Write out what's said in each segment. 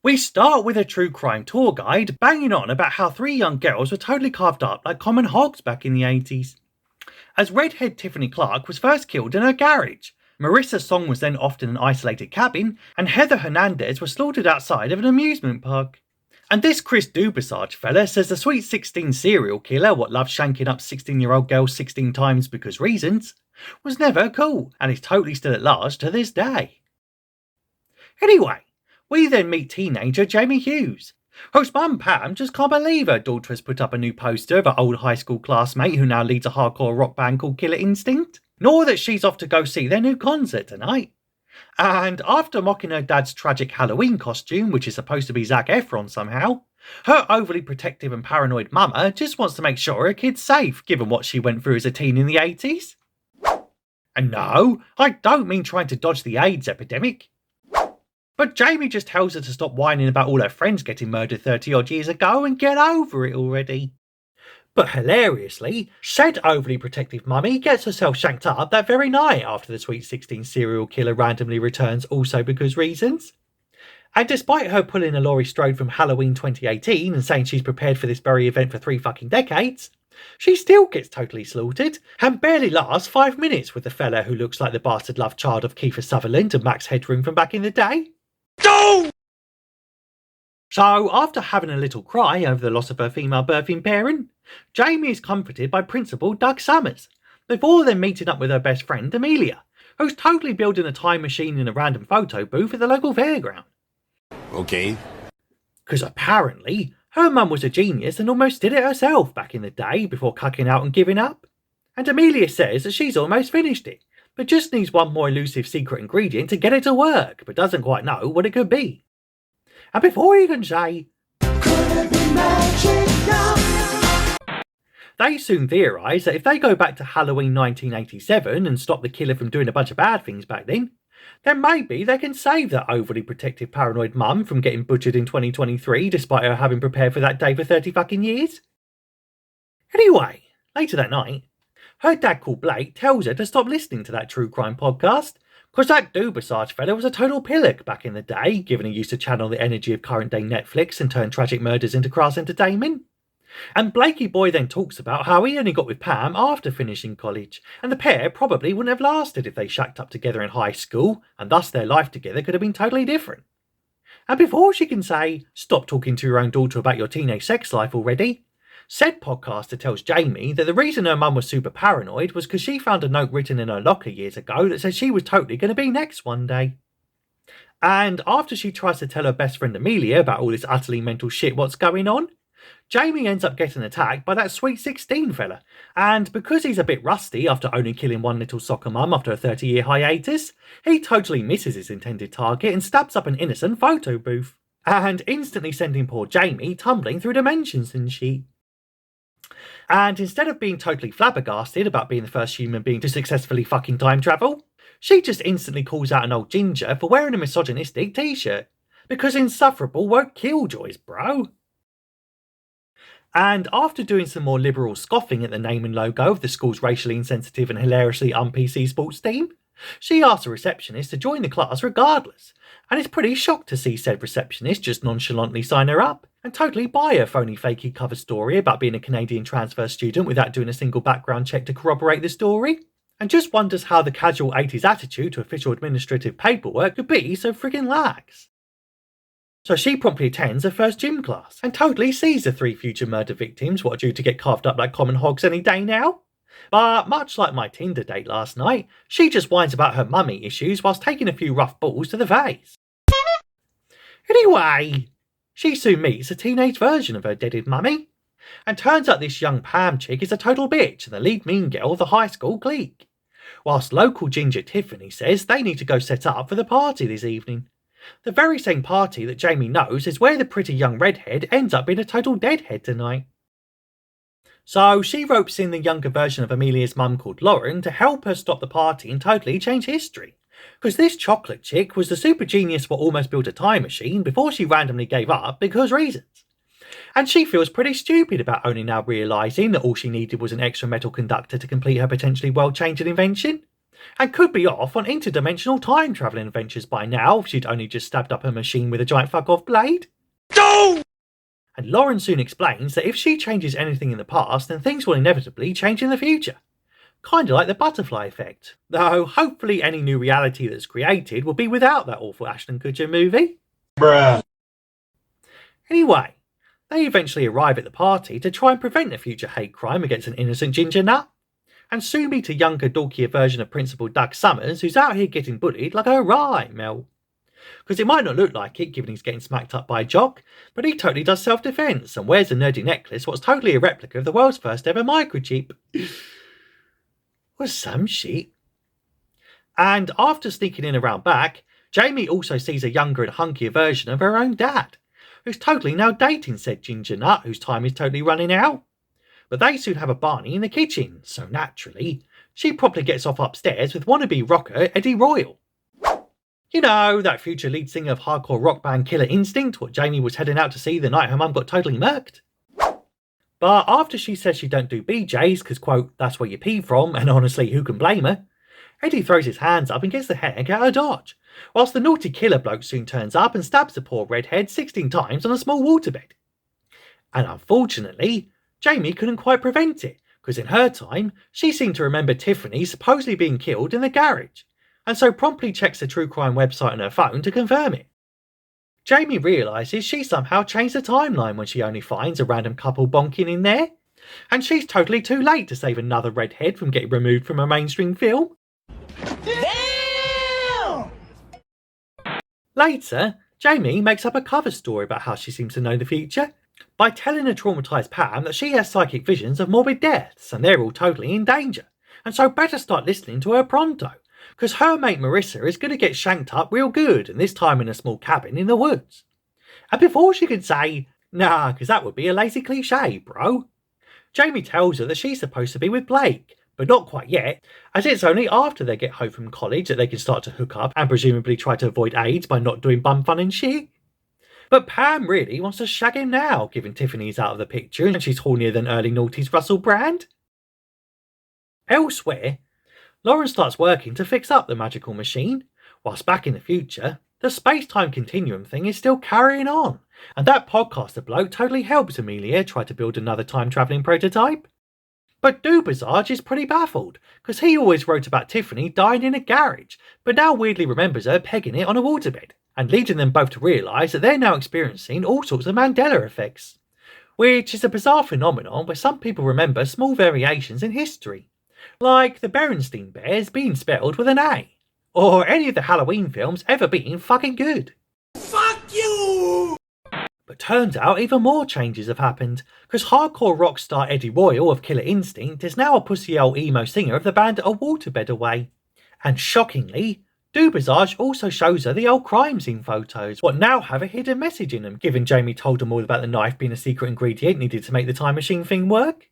We start with a true crime tour guide banging on about how three young girls were totally carved up like common hogs back in the 80s. As redhead Tiffany Clark was first killed in her garage, Marissa Song was then off in an isolated cabin, and Heather Hernandez was slaughtered outside of an amusement park. And this Chris Dubasage fella says the Sweet 16 serial killer, what loves shanking up 16-year-old girls 16 times because reasons, was never cool, and is totally still at large to this day. Anyway, we then meet teenager Jamie Hughes, whose mum Pam just can't believe her daughter has put up a new poster of her old high school classmate who now leads a hardcore rock band called Killer Instinct, nor that she's off to go see their new concert tonight. And after mocking her dad's tragic Halloween costume, which is supposed to be Zac Efron somehow, her overly protective and paranoid mama just wants to make sure her kid's safe, given what she went through as a teen in the 80s. And no, I don't mean trying to dodge the AIDS epidemic. But Jamie just tells her to stop whining about all her friends getting murdered 30 odd years ago and get over it already. But hilariously, said overly protective mummy gets herself shanked up that very night after the Sweet 16 serial killer randomly returns, also because reasons. And despite her pulling a Laurie Strode from Halloween 2018 and saying she's prepared for this very event for 3 fucking decades, she still gets totally slaughtered and barely lasts 5 minutes with the fella who looks like the bastard love child of Kiefer Sutherland and Max Headroom from back in the day. No! So, after having a little cry over the loss of her female birthing parent, Jamie is comforted by Principal Doug Summers, before then meeting up with her best friend Amelia, who's totally building a time machine in a random photo booth at the local fairground. Okay. Because apparently, her mum was a genius and almost did it herself back in the day before cucking out and giving up. And Amelia says that she's almost finished it, but just needs one more elusive secret ingredient to get it to work, but doesn't quite know what it could be. And before you can say, could it be magic now? They soon theorise that if they go back to Halloween 1987 and stop the killer from doing a bunch of bad things back then maybe they can save that overly protective paranoid mum from getting butchered in 2023 despite her having prepared for that day for 30 fucking years. Anyway, later that night, her dad called Blake tells her to stop listening to that true crime podcast, because that Dubasage fella was a total pillock back in the day, given he used to channel the energy of current day Netflix and turn tragic murders into crass entertainment. And Blakey boy then talks about how he only got with Pam after finishing college, and the pair probably wouldn't have lasted if they shacked up together in high school, and thus their life together could have been totally different. And before she can say, stop talking to your own daughter about your teenage sex life already, said podcaster tells Jamie that the reason her mum was super paranoid was because she found a note written in her locker years ago that said she was totally going to be next one day. And after she tries to tell her best friend Amelia about all this utterly mental shit what's going on, Jamie ends up getting attacked by that Sweet 16 fella, and because he's a bit rusty after only killing one little soccer mum after a 30-year hiatus, he totally misses his intended target and stabs up an innocent photo booth, and instantly sending poor Jamie tumbling through dimensions and shit. And instead of being totally flabbergasted about being the first human being to successfully fucking time travel, she just instantly calls out an old ginger for wearing a misogynistic t-shirt, because insufferable won't kill Joyce, bro. And after doing some more liberal scoffing at the name and logo of the school's racially insensitive and hilariously un-PC sports team, she asks the receptionist to join the class regardless, and is pretty shocked to see said receptionist just nonchalantly sign her up, and totally buy her phony fakey cover story about being a Canadian transfer student without doing a single background check to corroborate the story, and just wonders how the casual 80s attitude to official administrative paperwork could be so friggin' lax. So she promptly attends her first gym class, and totally sees the 3 future murder victims what are due to get carved up like common hogs any day now. But much like my Tinder date last night, she just whines about her mummy issues whilst taking a few rough balls to the face. Anyway, she soon meets a teenage version of her deaded mummy, and turns out this young Pam chick is a total bitch and the lead mean girl of the high school clique. Whilst local ginger Tiffany says they need to go set up for the party this evening. The very same party that Jamie knows is where the pretty young redhead ends up being a total deadhead tonight. So she ropes in the younger version of Amelia's mum called Lauren to help her stop the party and totally change history. Because this chocolate chick was the super genius what almost built a time machine before she randomly gave up because reasons. And she feels pretty stupid about only now realising that all she needed was an extra metal conductor to complete her potentially world-changing invention. and could be off on interdimensional time travelling adventures by now if she'd only just stabbed up a machine with a giant fuck-off blade. No! And Lauren soon explains that if she changes anything in the past, then things will inevitably change in the future. Kinda like the butterfly effect. Though hopefully any new reality that's created will be without that awful Ashton Kutcher movie. Bruh. Anyway, they eventually arrive at the party to try and prevent a future hate crime against an innocent ginger nut, and soon meet a younger, dorkier version of Principal Doug Summers who's out here getting bullied like a right Mel. Because it might not look like it given he's getting smacked up by a jock, but he totally does self-defense and wears a nerdy necklace what's totally a replica of the world's first ever microchip. Was some shit. And after sneaking in around back, Jamie also sees a younger and hunkier version of her own dad, who's totally now dating said ginger nut whose time is totally running out. But they soon have a Barney in the kitchen, so naturally, she promptly gets off upstairs with wannabe rocker Eddie Royal. You know, that future lead singer of hardcore rock band Killer Instinct, what Jamie was heading out to see the night her mum got totally murked. But after she says she don't do BJs because, quote, that's where you pee from, and honestly, who can blame her? Eddie throws his hands up and gets the heck out of Dodge, whilst the naughty killer bloke soon turns up and stabs the poor redhead 16 times on a small waterbed. And unfortunately, Jamie couldn't quite prevent it, because in her time, she seemed to remember Tiffany supposedly being killed in the garage, and so promptly checks the true crime website on her phone to confirm it. Jamie realises she somehow changed the timeline when she only finds a random couple bonking in there, and she's totally too late to save another redhead from getting removed from a mainstream film. Damn! Later, Jamie makes up a cover story about how she seems to know the future by telling a traumatised Pam that she has psychic visions of morbid deaths and they're all totally in danger, and so better start listening to her pronto, because her mate Marissa is going to get shanked up real good, and this time in a small cabin in the woods. And before she can say, nah, because that would be a lazy cliche, bro, Jamie tells her that she's supposed to be with Blake, but not quite yet, as it's only after they get home from college that they can start to hook up and presumably try to avoid AIDS by not doing bum fun and shit. But Pam really wants to shag him now, given Tiffany's out of the picture and she's hornier than early noughties Russell Brand. Elsewhere, Lauren starts working to fix up the magical machine, whilst back in the future, the space-time continuum thing is still carrying on, and that podcaster bloke totally helps Amelia try to build another time-travelling prototype. But Dubazage is pretty baffled, because he always wrote about Tiffany dying in a garage, but now weirdly remembers her pegging it on a waterbed, and leading them both to realise that they're now experiencing all sorts of Mandela effects, which is a bizarre phenomenon where some people remember small variations in history, like the Berenstein Bears being spelled with an A, or any of the Halloween films ever being fucking good. Fuck you! But turns out even more changes have happened, because hardcore rock star Eddie Royal of Killer Instinct is now a pussy old emo singer of the band A Waterbed Away. And shockingly, Dubazage also shows her the old crime scene photos, what now have a hidden message in them, given Jamie told them all about the knife being a secret ingredient needed to make the time machine thing work.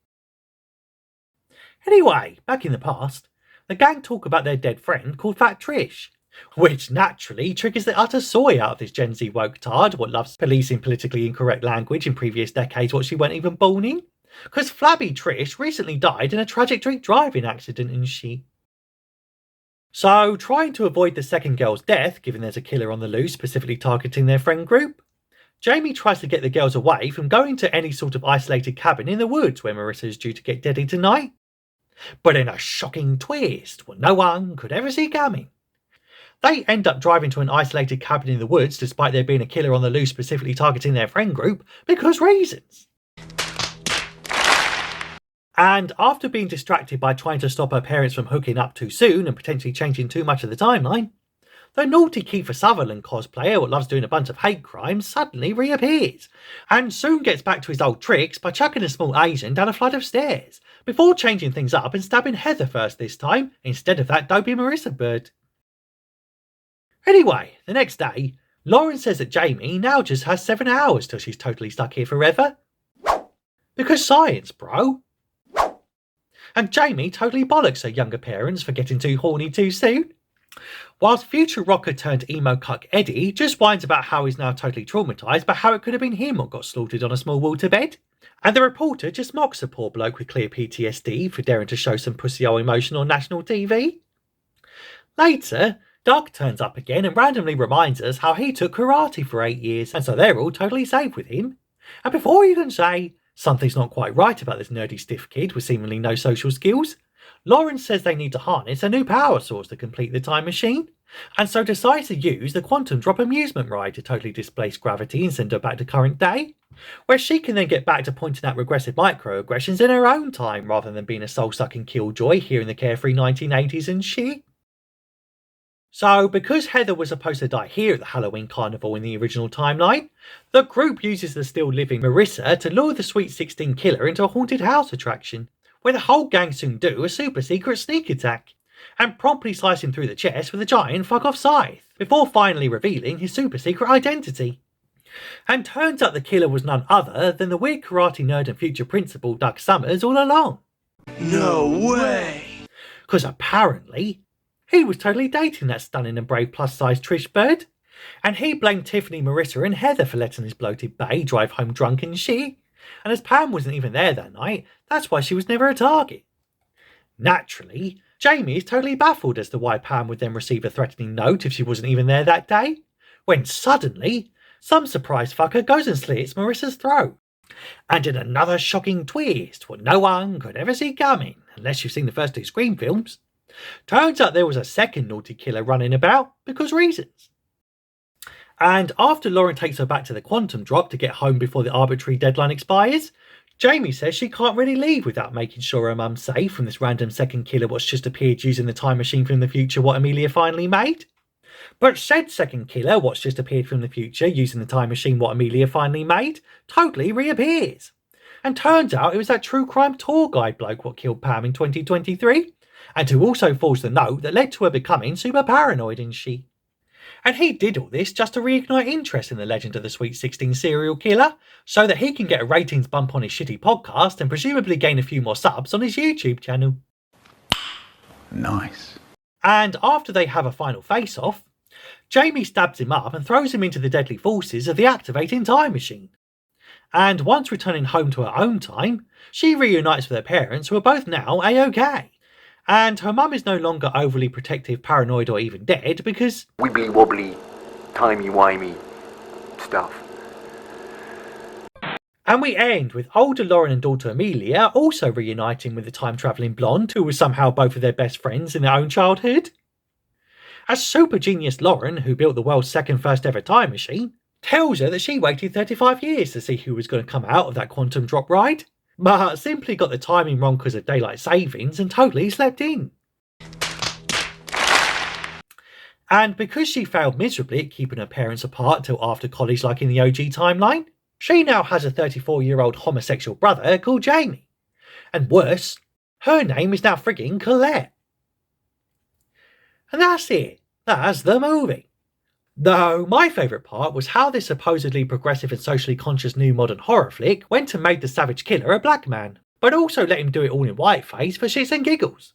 Anyway, back in the past, the gang talk about their dead friend called Fat Trish, which naturally triggers the utter soy out of this Gen Z woke tard what loves policing politically incorrect language in previous decades what she weren't even born in, because Flabby Trish recently died in a tragic drink driving accident and she. So, trying to avoid the second girl's death, given there's a killer on the loose specifically targeting their friend group, Jamie tries to get the girls away from going to any sort of isolated cabin in the woods where Marissa is due to get deadly tonight. But in a shocking twist, what no one could ever see coming, they end up driving to an isolated cabin in the woods despite there being a killer on the loose specifically targeting their friend group, because reasons. And after being distracted by trying to stop her parents from hooking up too soon and potentially changing too much of the timeline, the naughty Kiefer Sutherland cosplayer who loves doing a bunch of hate crimes suddenly reappears, and soon gets back to his old tricks by chucking a small Asian down a flight of stairs, before changing things up and stabbing Heather first this time, instead of that dopey Marissa bird. Anyway, the next day, Lauren says that Jamie now just has 7 hours till she's totally stuck here forever. Because science, bro. And Jamie totally bollocks her younger parents for getting too horny too soon, whilst future rocker turned emo cuck Eddie just whines about how he's now totally traumatised by how it could have been him what got slaughtered on a small waterbed. And the reporter just mocks a poor bloke with clear PTSD for daring to show some pussy old emotion on national TV. Later, Doug turns up again and randomly reminds us how he took karate for 8 years, and so they're all totally safe with him. And before you can say something's not quite right about this nerdy stiff kid with seemingly no social skills, Lauren says they need to harness a new power source to complete the time machine, and so decides to use the quantum drop amusement ride to totally displace gravity and send her back to current day, where she can then get back to pointing out regressive microaggressions in her own time rather than being a soul-sucking killjoy here in the carefree 1980s and shit. So, because Heather was supposed to die here at the Halloween Carnival in the original timeline, the group uses the still living Marissa to lure the Sweet 16 killer into a haunted house attraction, where the whole gang soon do a super secret sneak attack, and promptly slice him through the chest with a giant fuck off scythe, before finally revealing his super secret identity. And turns out the killer was none other than the weird karate nerd and future principal Doug Summers all along. No way! Because apparently, he was totally dating that stunning and brave plus-sized Trish bird, and he blamed Tiffany, Marissa and Heather for letting his bloated bae drive home drunk and shit, and as Pam wasn't even there that night, that's why she was never a target. Naturally, Jamie is totally baffled as to why Pam would then receive a threatening note if she wasn't even there that day, when suddenly, some surprise fucker goes and slits Marissa's throat. And in another shocking twist, what no one could ever see coming, unless you've seen the first two Scream films, turns out there was a second naughty killer running about because reasons. And after Lauren takes her back to the quantum drop to get home before the arbitrary deadline expires, Jamie says she can't really leave without making sure her mum's safe from this random second killer what's just appeared using the time machine from the future what Amelia finally made. But said second killer what's just appeared from the future using the time machine what Amelia finally made totally reappears. And turns out it was that true crime tour guide bloke what killed Pam in 2023, and who also forged the note that led to her becoming super paranoid and shit. And he did all this just to reignite interest in the legend of the Sweet 16 serial killer, so that he can get a ratings bump on his shitty podcast and presumably gain a few more subs on his YouTube channel. Nice. And after they have a final face-off, Jamie stabs him up and throws him into the deadly forces of the activating time machine. And once returning home to her own time, she reunites with her parents who are both now A-OK. And her mum is no longer overly protective, paranoid or even dead because wibbly wobbly, timey-wimey stuff. And we end with older Lauren and daughter Amelia also reuniting with the time-travelling blonde who was somehow both of their best friends in their own childhood. A super genius Lauren, who built the world's second first ever time machine, tells her that she waited 35 years to see who was going to come out of that quantum drop ride, but simply got the timing wrong because of daylight savings and totally slept in. And because she failed miserably at keeping her parents apart till after college like in the OG timeline, she now has a 34-year-old homosexual brother called Jamie. And worse, her name is now frigging Colette. And that's it. That's the movie. Though my favourite part was how this supposedly progressive and socially conscious new modern horror flick went and made the savage killer a black man, but also let him do it all in whiteface for shits and giggles.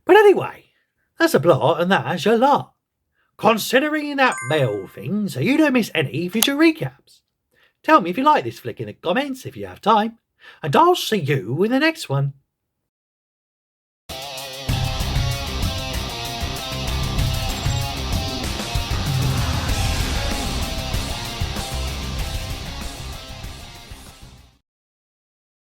But anyway, that's a plot and that's your lot. Considering that mail thing so you don't miss any future recaps. Tell me if you like this flick in the comments if you have time, and I'll see you in the next one.